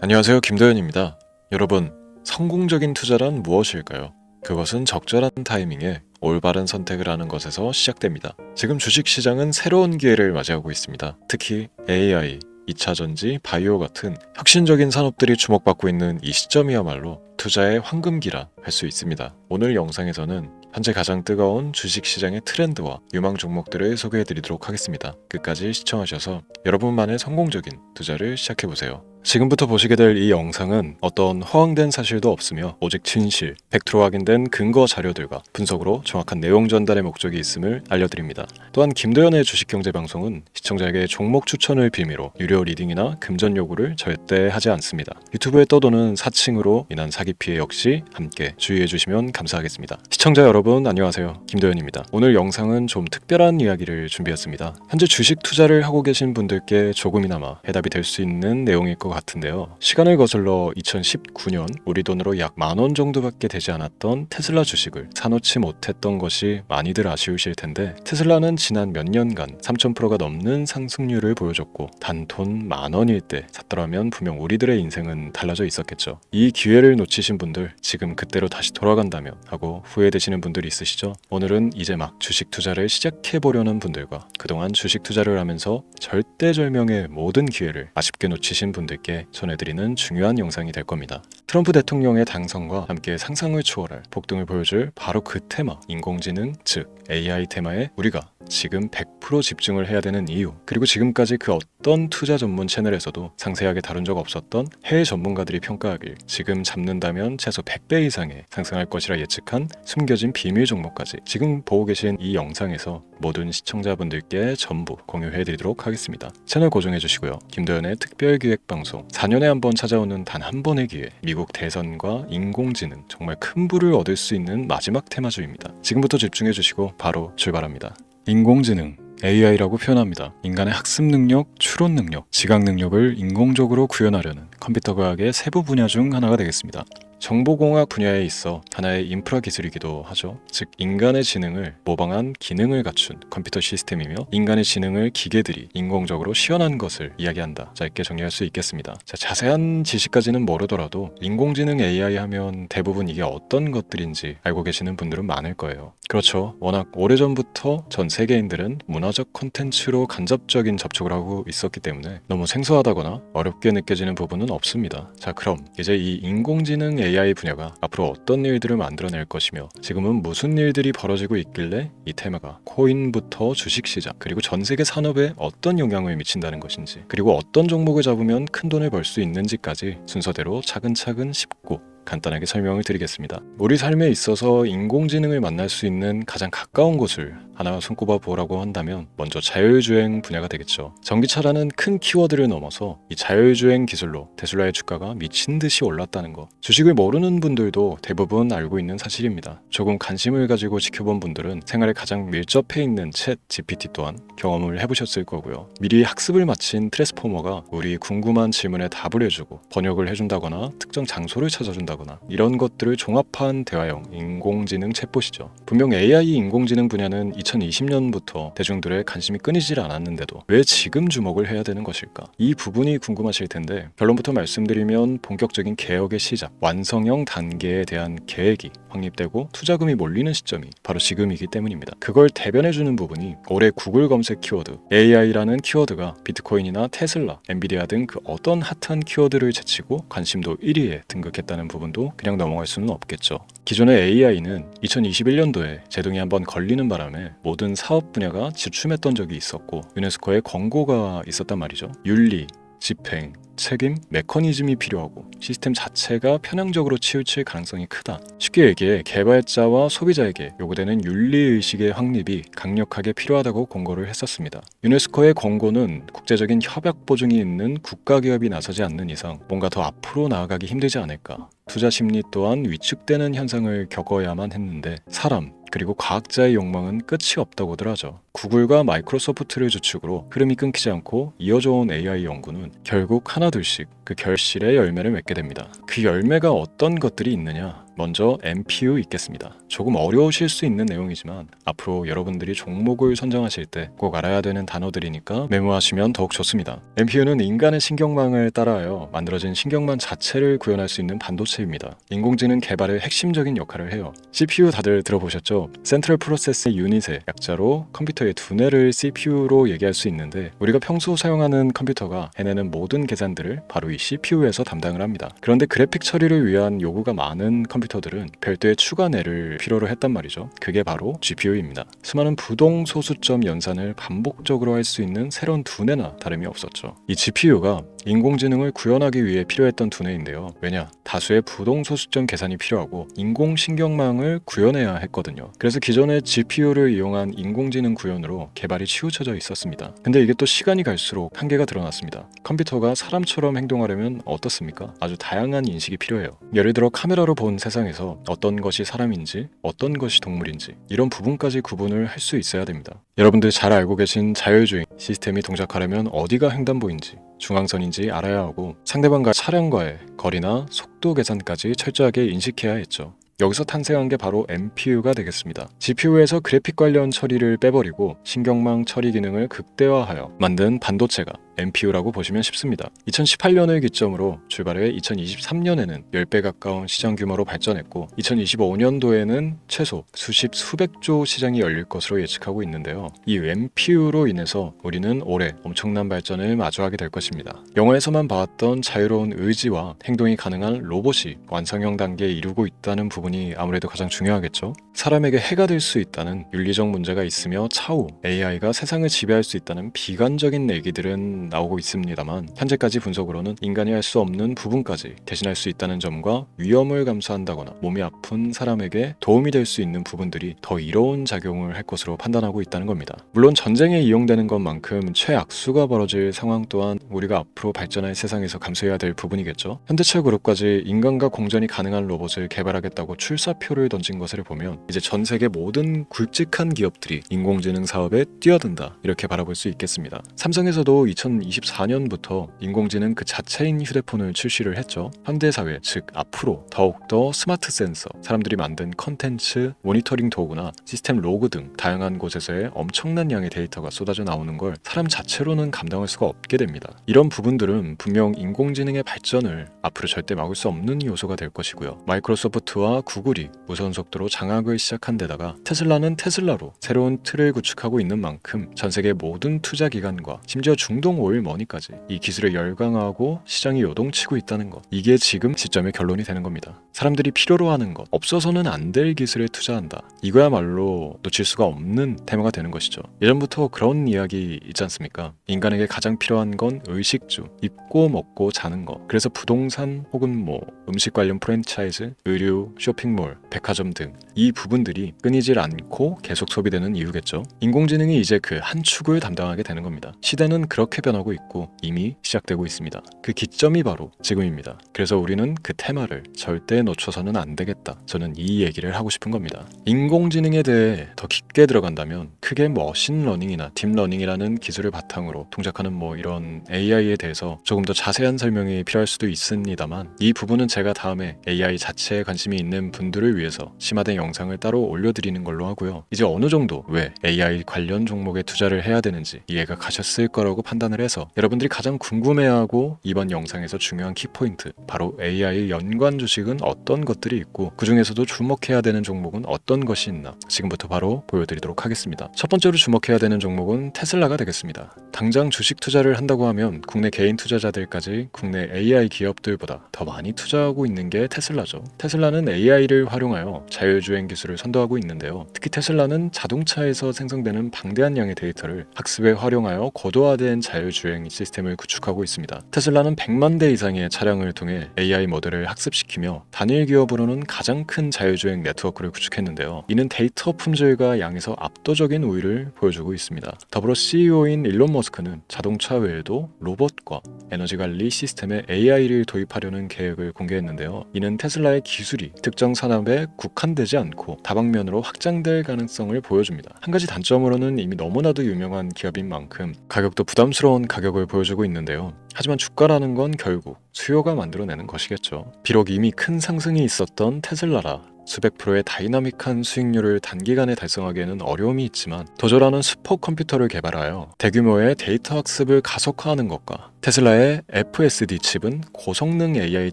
안녕하세요. 김도현입니다. 여러분, 성공적인 투자란 무엇일까요? 그것은 적절한 타이밍에 올바른 선택을 하는 것에서 시작됩니다. 지금 주식시장은 새로운 기회를 맞이하고 있습니다. 특히 AI, 2차전지, 바이오 같은 혁신적인 산업들이 주목받고 있는 이 시점이야말로 투자의 황금기라 할 수 있습니다. 오늘 영상에서는 현재 가장 뜨거운 주식시장의 트렌드와 유망 종목들을 소개해드리도록 하겠습니다. 끝까지 시청하셔서 여러분만의 성공적인 투자를 시작해보세요. 지금부터 보시게 될 이 영상은 어떤 허황된 사실도 없으며 오직 진실, 팩트로 확인된 근거 자료들과 분석으로 정확한 내용 전달의 목적이 있음을 알려드립니다. 또한 김도현의 주식경제 방송은 시청자에게 종목 추천을 빌미로 유료 리딩이나 금전 요구를 절대 하지 않습니다. 유튜브에 떠도는 사칭으로 인한 사기 피해 역시 함께 주의해 주시면 감사하겠습니다. 시청자 여러분 안녕하세요. 김도현입니다. 오늘 영상은 좀 특별한 이야기를 준비했습니다. 현재 주식 투자를 하고 계신 분들께 조금이나마 해답이 될 수 있는 내용일 것 같은데요. 시간을 거슬러 2019년 우리 돈으로 약 10,000원 정도밖에 되지 않았던 테슬라 주식을 사놓지 못했던 것이 많이들 아쉬우실 텐데, 테슬라는 지난 몇 년간 3000%가 넘는 상승률을 보여줬고 단 돈 10,000원일 때 샀더라면 분명 우리들의 인생은 달라져 있었겠죠. 이 기회를 놓치신 분들, 지금 그때로 다시 돌아간다면 하고 후회되시는 분들이 있으시죠? 오늘은 이제 막 주식 투자를 시작해보려는 분들과 그동안 주식 투자를 하면서 절대절명의 모든 기회를 아쉽게 놓치신 분들께 전해드리는 중요한 영상이 될 겁니다. 트럼프 대통령의 당선과 함께 상상을 초월할 폭등을 보여줄 바로 그 테마, 인공지능, 즉 AI 테마에 우리가 지금 100% 집중을 해야 되는 이유, 그리고 지금까지 그 어떤 투자 전문 채널에서도 상세하게 다룬 적 없었던 해외 전문가들이 평가하길 지금 잡는다면 최소 100배 이상의 상승할 것이라 예측한 숨겨진 비밀 종목까지 지금 보고 계신 이 영상에서 모든 시청자분들께 전부 공유해드리도록 하겠습니다. 채널 고정해주시고요. 김도현의 특별기획방송, 4년에 한 번 찾아오는 단 한 번의 기회, 미국 대선과 인공지능, 정말 큰 부를 얻을 수 있는 마지막 테마주입니다. 지금부터 집중해주시고 바로 출발합니다. 인공지능, AI라고 표현합니다. 인간의 학습 능력, 추론 능력, 지각 능력을 인공적으로 구현하려는 컴퓨터 과학의 세부 분야 중 하나가 되겠습니다. 정보공학 분야에 있어 하나의 인프라 기술이기도 하죠. 즉 인간의 지능을 모방한 기능을 갖춘 컴퓨터 시스템이며, 인간의 지능을 기계들이 인공적으로 시연한 것을 이야기한다. 짧게 정리할 수 있겠습니다. 자세한 지식까지는 모르더라도 인공지능 AI 하면 대부분 이게 어떤 것들인지 알고 계시는 분들은 많을 거예요. 그렇죠. 워낙 오래전부터 전 세계인들은 문화적 콘텐츠로 간접적인 접촉을 하고 있었기 때문에 너무 생소하다거나 어렵게 느껴지는 부분은 없습니다. 자, 그럼 이제 이 인공지능 AI 분야가 앞으로 어떤 일들을 만들어낼 것이며 지금은 무슨 일들이 벌어지고 있길래 이 테마가 코인부터 주식시장 그리고 전 세계 산업에 어떤 영향을 미친다는 것인지, 그리고 어떤 종목을 잡으면 큰 돈을 벌 수 있는지까지 순서대로 차근차근 짚고 간단하게 설명을 드리겠습니다. 우리 삶에 있어서 인공지능을 만날 수 있는 가장 가까운 곳을 하나 손꼽아 보라고 한다면 먼저 자율주행 분야가 되겠죠. 전기차라는 큰 키워드를 넘어서 이 자율주행 기술로 테슬라의 주가가 미친 듯이 올랐다는 거, 주식을 모르는 분들도 대부분 알고 있는 사실입니다. 조금 관심을 가지고 지켜본 분들은 생활에 가장 밀접해 있는 챗 GPT 또한 경험을 해보셨을 거고요. 미리 학습을 마친 트랜스포머가 우리 궁금한 질문에 답을 해주고 번역을 해준다거나 특정 장소를 찾아준다거나 이런 것들을 종합한 대화형 인공지능 챗봇이죠. 분명 AI 인공지능 분야는 2020년부터 대중들의 관심이 끊이질 않았는데도 왜 지금 주목을 해야 되는 것일까? 이 부분이 궁금하실 텐데, 결론부터 말씀드리면 본격적인 개혁의 시작, 완성형 단계에 대한 계획이 확립되고 투자금이 몰리는 시점이 바로 지금이기 때문입니다. 그걸 대변해주는 부분이 올해 구글 검색 키워드 AI라는 키워드가 비트코인이나 테슬라, 엔비디아 등 그 어떤 핫한 키워드를 제치고 관심도 1위에 등극했다는 부분도 그냥 넘어갈 수는 없겠죠. 기존의 AI는 2021년도에 제동이 한번 걸리는 바람에 모든 사업 분야가 주춤했던 적이 있었고 유네스코의 권고가 있었단 말이죠. 윤리, 집행, 책임, 메커니즘이 필요하고 시스템 자체가 편향적으로 치우칠 가능성이 크다. 쉽게 얘기해 개발자와 소비자에게 요구되는 윤리의식의 확립이 강력하게 필요하다고 권고를 했었습니다. 유네스코의 권고는 국제적인 협약 보증이 있는 국가기업이 나서지 않는 이상 뭔가 더 앞으로 나아가기 힘들지 않을까. 투자 심리 또한 위축되는 현상을 겪어야만 했는데 사람, 그리고 과학자의 욕망은 끝이 없다고들 하죠. 구글과 마이크로소프트를 주축으로 흐름이 끊기지 않고 이어져 온 AI 연구는 결국 하나둘씩 그 결실의 열매를 맺게 됩니다. 그 열매가 어떤 것들이 있느냐? 먼저 MPU 있겠습니다. 조금 어려우실 수 있는 내용이지만 앞으로 여러분들이 종목을 선정하실 때 꼭 알아야 되는 단어들이니까 메모하시면 더욱 좋습니다. MPU는 인간의 신경망을 따라하여 만들어진 신경망 자체를 구현할 수 있는 반도체입니다. 인공지능 개발의 핵심적인 역할을 해요. CPU 다들 들어보셨죠? 센트럴 프로세스 유닛의 약자로 컴퓨터의 두뇌를 CPU로 얘기할 수 있는데, 우리가 평소 사용하는 컴퓨터가 해내는 모든 계산들을 바로 이 CPU에서 담당을 합니다. 그런데 그래픽 처리를 위한 요구가 많은 컴퓨터들은 별도의 추가 뇌를 필요로 했단 말이죠. 그게 바로 GPU입니다. 수많은 부동 소수점 연산을 반복적으로 할 수 있는 새로운 두뇌나 다름이 없었죠. 이 GPU가 인공지능을 구현하기 위해 필요했던 두뇌인데요. 왜냐? 다수의 부동 소수점 계산이 필요하고 인공신경망을 구현해야 했거든요. 그래서 기존의 GPU를 이용한 인공지능 구현으로 개발이 치우쳐져 있었습니다. 근데 이게 또 시간이 갈수록 한계가 드러났습니다. 컴퓨터가 사람처럼 행동하려면 어떻습니까? 아주 다양한 인식이 필요해요. 예를 들어 카메라로 본 세상에서 어떤 것이 사람인지, 어떤 것이 동물인지, 이런 부분까지 구분을 할 수 있어야 됩니다. 여러분들 잘 알고 계신 자율주행 시스템이 동작하려면 어디가 횡단보인지, 중앙선인지 알아야 하고, 상대방과 차량과의 거리나 속도 계산까지 철저하게 인식해야 했죠. 여기서 탄생한 게 바로 MPU가 되겠습니다. GPU에서 그래픽 관련 처리를 빼버리고 신경망 처리 기능을 극대화하여 만든 반도체가 MPU라고 보시면 쉽습니다. 2018년을 기점으로 출발해 2023년에는 10배 가까운 시장 규모로 발전했고, 2025년도에는 최소 수백조 시장이 열릴 것으로 예측하고 있는데요. 이 MPU로 인해서 우리는 올해 엄청난 발전을 마주하게 될 것입니다. 영화에서만 봐왔던 자유로운 의지와 행동이 가능한 로봇이 완성형 단계에 이르고 있다는 부분이 아무래도 가장 중요하겠죠. 사람에게 해가 될 수 있다는 윤리적 문제가 있으며 차후 AI가 세상을 지배할 수 있다는 비관적인 얘기들은 나오고 있습니다만, 현재까지 분석으로는 인간이 할 수 없는 부분까지 대신할 수 있다는 점과 위험을 감수한다거나 몸이 아픈 사람에게 도움이 될 수 있는 부분들이 더 이로운 작용을 할 것으로 판단하고 있다는 겁니다. 물론 전쟁에 이용되는 것만큼 최악수가 벌어질 상황 또한 우리가 앞으로 발전할 세상에서 감수해야 될 부분이겠죠. 현대차 그룹까지 인간과 공전이 가능한 로봇을 개발하겠다고 출사표를 던진 것을 보면 이제 전 세계 모든 굵직한 기업들이 인공지능 사업에 뛰어든다, 이렇게 바라볼 수 있겠습니다. 삼성에서도 2024년부터 인공지능 그 자체인 휴대폰을 출시를 했죠. 현대사회, 즉 앞으로 더욱더 스마트 센서, 사람들이 만든 컨텐츠, 모니터링 도구나 시스템 로그 등 다양한 곳에서의 엄청난 양의 데이터가 쏟아져 나오는 걸 사람 자체로는 감당할 수가 없게 됩니다. 이런 부분들은 분명 인공지능의 발전을 앞으로 절대 막을 수 없는 요소가 될 것이고요. 마이크로소프트와 구글이 무선 속도로 장악을 시작한 데다가 테슬라는 테슬라로 새로운 틀을 구축하고 있는 만큼 전 세계 모든 투자 기관과 심지어 중동 오일 머니까지 이 기술을 열광하고 시장이 요동치고 있다는 것, 이게 지금 시점의 결론이 되는 겁니다. 사람들이 필요로 하는 것, 없어서는 안 될 기술에 투자한다, 이거야말로 놓칠 수가 없는 테마가 되는 것이죠. 예전부터 그런 이야기 있지 않습니까? 인간에게 가장 필요한 건 의식주, 입고 먹고 자는 것. 그래서 부동산 혹은 음식 관련 프랜차이즈, 의류, 쇼핑몰, 백화점 등 이 부분들이 끊이질 않고 계속 소비되는 이유겠죠. 인공지능이 이제 그 한 축을 담당하게 되는 겁니다. 시대는 그렇게 변하고 있고 이미 시작되고 있습니다. 그 기점이 바로 지금입니다. 그래서 우리는 그 테마를 절대 놓쳐서는 안 되겠다, 저는 이 얘기를 하고 싶은 겁니다. 인공지능에 대해 더 깊게 들어간다면 크게 머신러닝이나 딥러닝이라는 기술을 바탕으로 동작하는 이런 AI에 대해서 조금 더 자세한 설명이 필요할 수도 있습니다만, 이 부분은 제가 다음에 AI 자체에 관심이 있는 분들을 위해서 심화된 영상을 따로 올려드리는 걸로 하고요. 이제 어느 정도 왜 AI 관련 종목에 투자를 해야 되는지 이해가 가셨을 거라고 판단을 해서, 여러분들이 가장 궁금해하고 이번 영상에서 중요한 키포인트, 바로 AI 연관 주식은 어떤 것들이 있고 그 중에서도 주목해야 되는 종목은 어떤 것이 있나 지금부터 바로 보여드리도록 하겠습니다. 첫 번째로 주목해야 되는 종목은 테슬라가 되겠습니다. 당장 주식 투자를 한다고 하면 국내 개인 투자자들까지 국내 AI 기업들보다 더 많이 투자하고 있는 게 테슬라죠. 테슬라는 AI를 활용하여 자율주행 기술을 선도하고 있는데요. 특히 테슬라는 자동차에서 생성되는 방대한 양의 데이터를 학습에 활용하여 고도화된 자율주행 시스템을 구축하고 있습니다. 테슬라는 100만 대 이상의 차량을 통해 AI 모델을 학습시키며 단일 기업으로는 가장 큰 자율주행 네트워크를 구축했는데요. 이는 데이터 품질과 양에서 압도적인 우위를 보여주고 있습니다. 더불어 CEO인 일론 머스크는 자동차 외에도 로봇과 에너지 관리 시스템에 AI를 도입하려는 계획을 공개했는데요. 이는 테슬라의 기술이 특정 산업에 국한되지 않고 다방면으로 확장될 가능성을 보여줍니다. 한 가지 단점으로는 이미 너무나도 유명한 기업인 만큼 가격도 부담스러운 가격을 보여주고 있는데요. 하지만 주가라는 건 결국 수요가 만들어내는 것이겠죠. 비록 이미 큰 상승이 있었던 테슬라라 수백 프로의 다이나믹한 수익률을 단기간에 달성하기에는 어려움이 있지만 도저라는 슈퍼컴퓨터를 개발하여 대규모의 데이터 학습을 가속화하는 것과 테슬라의 FSD 칩은 고성능 AI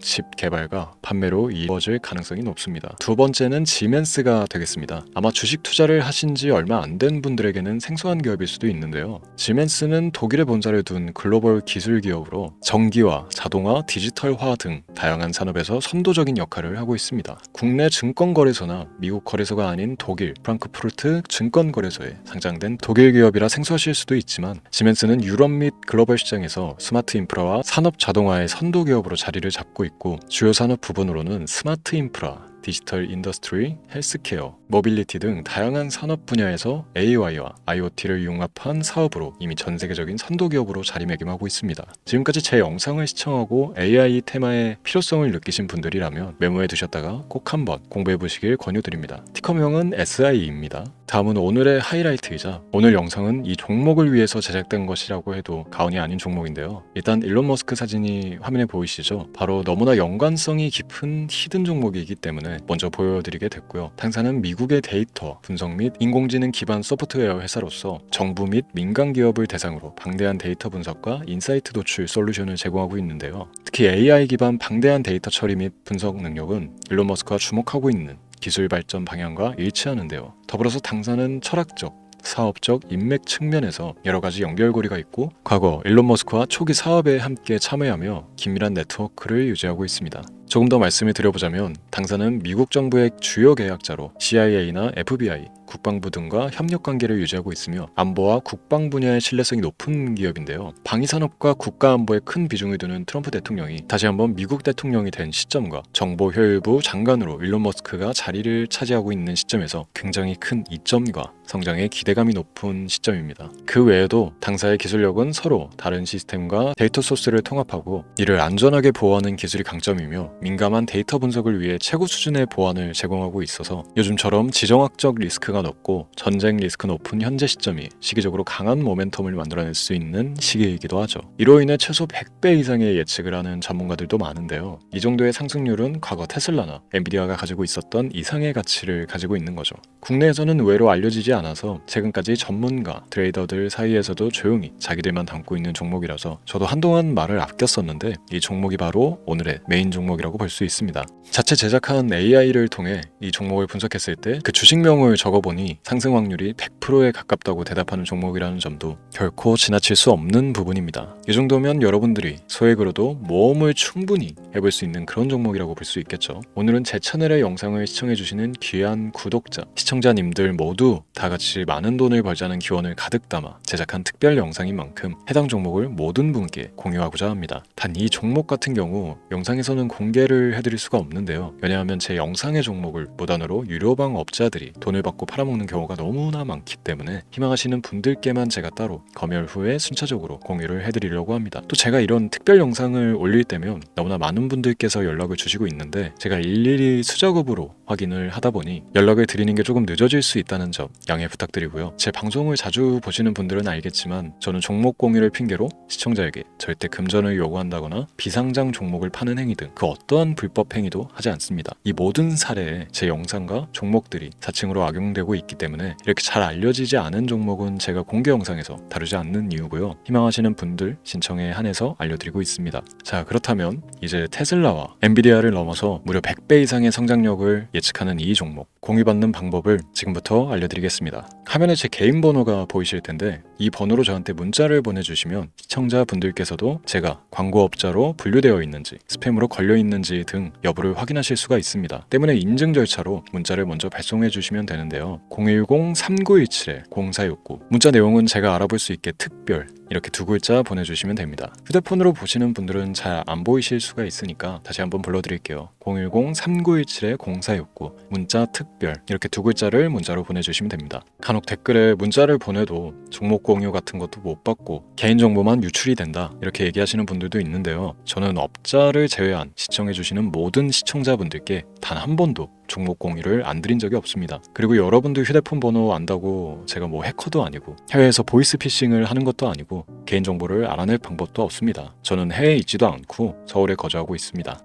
칩 개발과 판매로 이루어질 가능성이 높습니다. 두 번째는 지멘스가 되겠습니다. 아마 주식 투자를 하신 지 얼마 안 된 분들에게는 생소한 기업일 수도 있는데요. 지멘스는 독일에 본사를 둔 글로벌 기술 기업으로 전기화, 자동화, 디지털화 등 다양한 산업에서 선도적인 역할을 하고 있습니다. 국내 증권거래소나 미국 거래소가 아닌 독일 프랑크푸르트 증권거래소에 상장된 독일 기업이라 생소하실 수도 있지만 지멘스는 유럽 및 글로벌 시장에서 스마트 인프라와 산업 자동화의 선도 기업으로 자리를 잡고 있고 주요 산업 부분으로는 스마트 인프라, 디지털 인더스트리, 헬스케어, 모빌리티 등 다양한 산업 분야에서 AI와 IoT를 융합한 사업으로 이미 전 세계적인 선도 기업으로 자리매김하고 있습니다. 지금까지 제 영상을 시청하고 AI 테마의 필요성을 느끼신 분들이라면 메모해 두셨다가 꼭 한번 공부해 보시길 권유드립니다. 티커명은 SI입니다. 다음은 오늘의 하이라이트이자 오늘 영상은 이 종목을 위해서 제작된 것이라고 해도 과언이 아닌 종목인데요. 일단 일론 머스크 사진이 화면에 보이시죠? 바로 너무나 연관성이 깊은 히든 종목이기 때문에 먼저 보여드리게 됐고요. 당사는 미국의 데이터 분석 및 인공지능 기반 소프트웨어 회사로서 정부 및 민간 기업을 대상으로 방대한 데이터 분석과 인사이트 도출 솔루션을 제공하고 있는데요. 특히 AI 기반 방대한 데이터 처리 및 분석 능력은 일론 머스크가 주목하고 있는 기술 발전 방향과 일치하는데요. 더불어서 당사는 철학적, 사업적 인맥 측면에서 여러 가지 연결고리가 있고 과거 일론 머스크와 초기 사업에 함께 참여하며 긴밀한 네트워크를 유지하고 있습니다. 조금 더 말씀을 드려보자면 당사는 미국 정부의 주요 계약자로 CIA나 FBI, 국방부 등과 협력관계를 유지하고 있으며 안보와 국방 분야의 신뢰성이 높은 기업인데요. 방위산업과 국가안보에 큰 비중을 두는 트럼프 대통령이 다시 한번 미국 대통령이 된 시점과 정보효율부 장관으로 일론 머스크가 자리를 차지하고 있는 시점에서 굉장히 큰 이점과 성장에 기대감이 높은 시점입니다. 그 외에도 당사의 기술력은 서로 다른 시스템과 데이터 소스를 통합하고 이를 안전하게 보호하는 기술이 강점이며 민감한 데이터 분석을 위해 최고 수준의 보안을 제공하고 있어서 요즘처럼 지정학적 리스크가 높고 전쟁 리스크 높은 현재 시점이 시기적으로 강한 모멘텀을 만들어낼 수 있는 시기이기도 하죠. 이로 인해 최소 100배 이상의 예측을 하는 전문가들도 많은데요. 이 정도의 상승률은 과거 테슬라나 엔비디아가 가지고 있었던 이상의 가치를 가지고 있는 거죠. 국내에서는 의외로 알려지지 않아서 최근까지 전문가, 트레이더들 사이에서도 조용히 자기들만 담고 있는 종목이라서 저도 한동안 말을 아꼈었는데 이 종목이 바로 오늘의 메인 종목이라고 볼 수 있습니다. 자체 제작한 AI를 통해 이 종목을 분석했을 때 그 주식명을 적어보니 상승 확률이 100%에 가깝다고 대답하는 종목이라는 점도 결코 지나칠 수 없는 부분입니다. 이 정도면 여러분들이 소액으로도 모험을 충분히 해볼 수 있는 그런 종목이라고 볼 수 있겠죠. 오늘은 제 채널의 영상을 시청해주시는 귀한 구독자, 시청자님들 모두 다 같이 많은 돈을 벌자는 기원을 가득 담아 제작한 특별 영상인 만큼 해당 종목을 모든 분께 공유하고자 합니다. 단 이 종목 같은 경우 영상에서는 공개를 해드릴 수가 없는데요. 왜냐하면 제 영상의 종목을 무단으로 유료방 업자들이 돈을 받고 팔아먹는 경우가 너무나 많기 때문에 희망하시는 분들께만 제가 따로 검열 후에 순차적으로 공유를 해드리려고 합니다. 또 제가 이런 특별 영상을 올릴 때면 너무나 많은 분들께서 연락을 주시고 있는데 제가 일일이 수작업으로 확인을 하다 보니 연락을 드리는 게 조금 늦어질 수 있다는 점 양해 부탁드리고요. 제 방송을 자주 보시는 분들은 알겠지만 저는 종목 공유를 핑계로 시청자에게 절대 금전을 요구한다거나 비상장 종목을 파는 행위 등 그 어떠한 불법 행위도 하지 않습니다. 이 모든 사례에 제 영상과 종목들이 사칭으로 악용되고 있기 때문에 이렇게 잘 알려지지 않은 종목은 제가 공개 영상에서 다루지 않는 이유고요. 희망하시는 분들 신청에 한해서 알려드리고 있습니다. 자, 그렇다면 이제 테슬라와 엔비디아를 넘어서 무려 100배 이상의 성장력을 예측하는 이 종목 공유받는 방법을 지금부터 알려드리겠습니다. 화면에 제 개인 번호가 보이실 텐데 이 번호로 저한테 문자를 보내주시면 시청자분들께서도 제가 광고업자로 분류되어 있는지 스팸으로 걸려있는지 등 여부를 확인하실 수가 있습니다. 때문에 인증 절차로 문자를 먼저 발송해 주시면 되는데요. 010-3927-0469 문자 내용은 제가 알아볼 수 있게 특별 이렇게 두 글자 보내주시면 됩니다. 휴대폰으로 보시는 분들은 잘 안 보이실 수가 있으니까 다시 한번 불러드릴게요. 010-3927-0469 문자 특별 이렇게 두 글자를 문자로 보내주시면 됩니다. 간혹 댓글에 문자를 보내도 종목 공유 같은 것도 못 받고 개인정보만 유출이 된다 이렇게 얘기하시는 분들도 있는데요. 저는 업자를 제외한 시청해주시는 모든 시청자분들께 단 한 번도 종목 공유를 안 드린 적이 없습니다. 그리고 여러분들 휴대폰 번호 안다고 제가 뭐 해커도 아니고 해외에서 보이스피싱을 하는 것도 아니고 개인정보를 알아낼 방법도 없습니다. 저는 해외에 있지도 않고 서울에 거주하고 있습니다.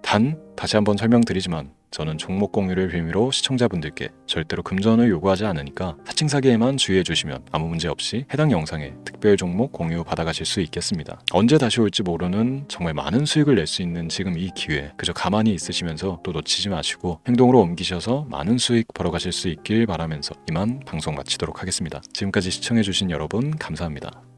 다시 한번 설명드리지만 저는 종목 공유를 빌미로 시청자분들께 절대로 금전을 요구하지 않으니까 사칭 사기에만 주의해 주시면 아무 문제 없이 해당 영상에 특별 종목 공유 받아가실 수 있겠습니다. 언제 다시 올지 모르는 정말 많은 수익을 낼 수 있는 지금 이 기회, 그저 가만히 있으시면서 또 놓치지 마시고 행동으로 옮기셔서 많은 수익 벌어가실 수 있길 바라면서 이만 방송 마치도록 하겠습니다. 지금까지 시청해 주신 여러분 감사합니다.